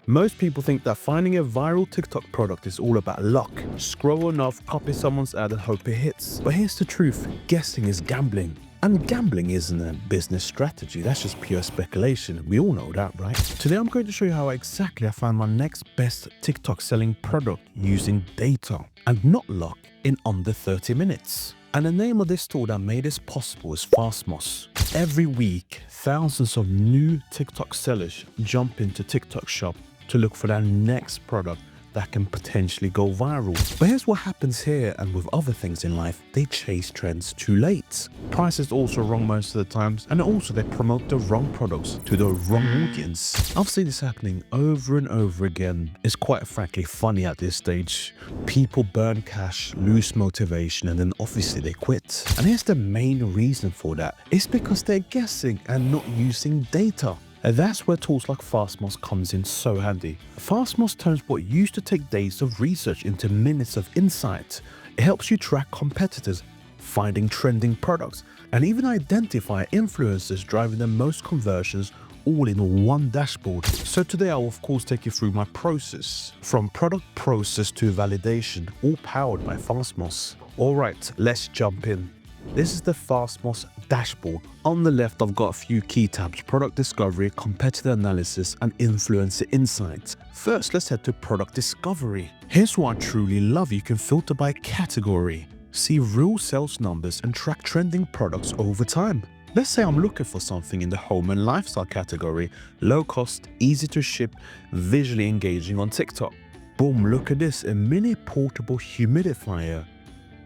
Most people think that finding a viral TikTok product is all about luck. Scroll enough, copy someone's ad and hope it hits. But here's the truth, guessing is gambling. And gambling isn't a business strategy, that's just pure speculation. We all know that, right? Today I'm going to show you how exactly I found my next best TikTok selling product using data and not luck in under 30 minutes. And the name of this tool that made this possible is FastMoss. Every week, thousands of new TikTok sellers jump into TikTok shop to look for their next product that can potentially go viral. But here's what happens here and with other things in life, they chase trends too late. Price is also wrong most of the times, and also they promote the wrong products to the wrong audience. I've seen this happening over and over again. It's quite frankly funny at this stage. People burn cash, lose motivation, and then obviously they quit. And here's the main reason for that. It's because they're guessing and not using data. And that's where tools like FastMoss comes in so handy. FastMoss turns what used to take days of research into minutes of insight. It helps you track competitors, finding trending products, and even identify influencers driving the most conversions all in one dashboard. So today I'll of course take you through my process, from product process to validation, all powered by FastMoss. Alright, let's jump in. This is the FastMoss dashboard. On the left, I've got a few key tabs: product discovery, competitor analysis, and influencer insights. First, let's head to product discovery. Here's what I truly love. You can filter by category, see real sales numbers, and track trending products over time. Let's say I'm looking for something in the home and lifestyle category, low cost, easy to ship, visually engaging on TikTok. Boom, look at this, a mini portable humidifier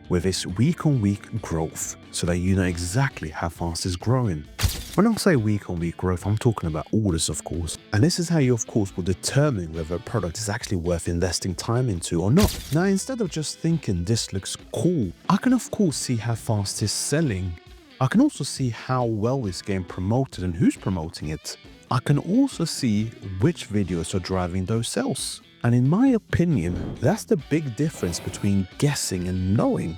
with its week-on-week growth, so that you know exactly how fast it's growing. When I say week-on-week growth, I'm talking about orders, of course. And this is how you, of course, will determine whether a product is actually worth investing time into or not. Now, instead of just thinking this looks cool, I can, of course, see how fast it's selling. I can also see how well it's getting promoted and who's promoting it. I can also see which videos are driving those sales. And in my opinion, that's the big difference between guessing and knowing.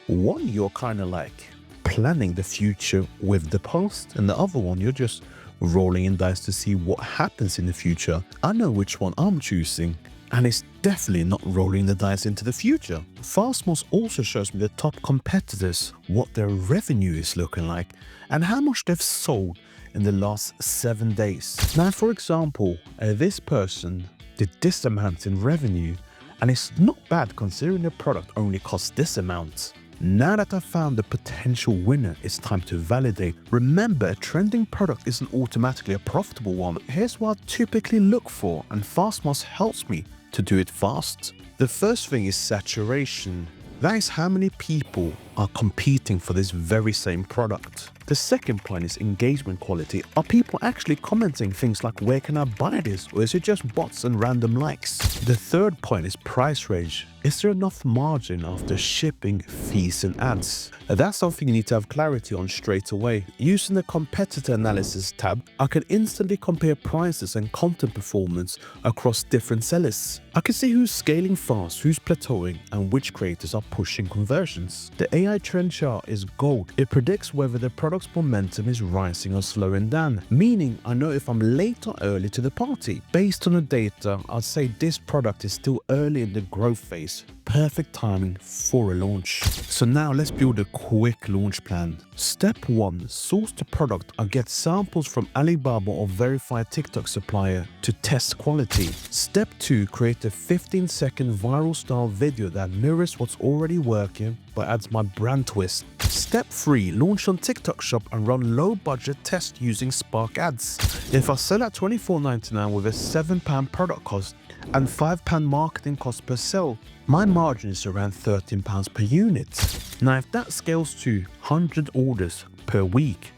One, you're kind of like planning the future with the past, and the other one, you're just rolling in dice to see what happens in the future. I know which one I'm choosing, and it's definitely not rolling the dice into the future. FastMoss also shows me the top competitors, what their revenue is looking like, and how much they've sold in the last 7 days. Now, for example, this person did this amount in revenue, and it's not bad considering the product only costs this amount. Now that I've found the potential winner, it's time to validate. Remember, a trending product isn't automatically a profitable one. Here's what I typically look for, and FastMoss helps me to do it fast. The first thing is saturation. That is how many people are competing for this very same product. The second point is engagement quality. Are people actually commenting things like, where can I buy this? Or is it just bots and random likes? The third point is price range. Is there enough margin after shipping, fees, and ads? That's something you need to have clarity on straight away. Using the competitor analysis tab, I can instantly compare prices and content performance across different sellers. I can see who's scaling fast, who's plateauing, and which creators are pushing conversions. The AI trend chart is gold. It predicts whether the product's momentum is rising or slowing down, meaning I know if I'm late or early to the party. Based on the data, I'd say this product is still early in the growth phase. Perfect timing for a launch. So now let's build a quick launch plan. Step 1, source the product. I get samples from Alibaba or verified TikTok supplier to test quality. Step 2, create a 15-second viral style video that mirrors what's already working but adds my brand twist. Step 3, launch on TikTok shop and run low budget test using Spark ads. If I sell at $24.99 with a £7 product cost and £5 marketing cost per sale, my margin is around £13 per unit. Now if that scales to 100 orders per week,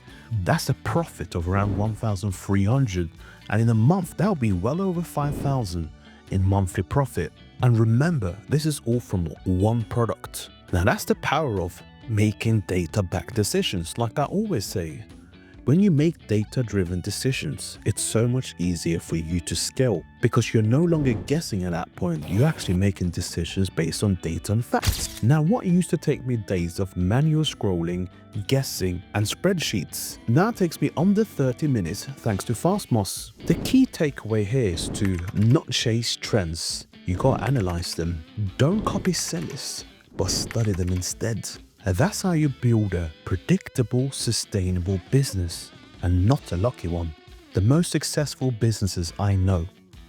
that's a profit of around 1,300, and in a month that'll be well over 5,000 in monthly profit. And remember, this is all from one product. Now that's the power of making data-backed decisions. Like I always say, When you make data-driven decisions, it's so much easier for you to scale because you're no longer guessing at that point. You're actually making decisions based on data and facts. Now, what used to take me days of manual scrolling, guessing, and spreadsheets now takes me under 30 minutes thanks to FastMoss. The key takeaway here is to not chase trends. You gotta analyze them. Don't copy sellers, but study them instead. And that's how you build a predictable, sustainable business, and not a lucky one. The most successful businesses I know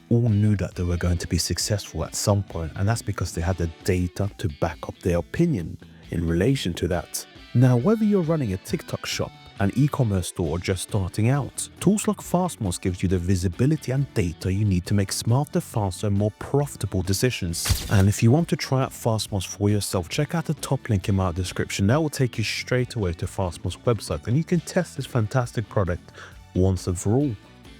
all knew that they were going to be successful at some point, and that's because they had the data to back up their opinion in relation to that. Now, whether you're running a TikTok shop, an e-commerce store, or just starting out, tools like FastMoss gives you the visibility and data you need to make smarter, faster, and more profitable decisions. And if you want to try out FastMoss for yourself, check out the top link in my description. That will take you straight away to FastMoss website, and you can test this fantastic product once and for all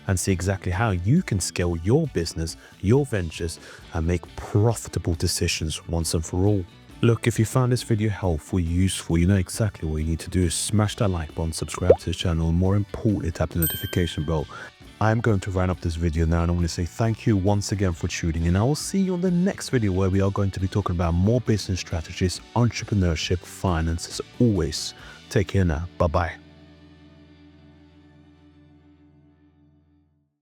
and see exactly how you can scale your business, your ventures, and make profitable decisions once and for all. Look, if you found this video helpful, useful, you know exactly what you need to do is smash that like button, subscribe to the channel, and more importantly, tap the notification bell. I'm going to round up this video now, and I want to say thank you once again for tuning in. I will see you on the next video where we are going to be talking about more business strategies, entrepreneurship, finance. As always, take care now. Bye-bye.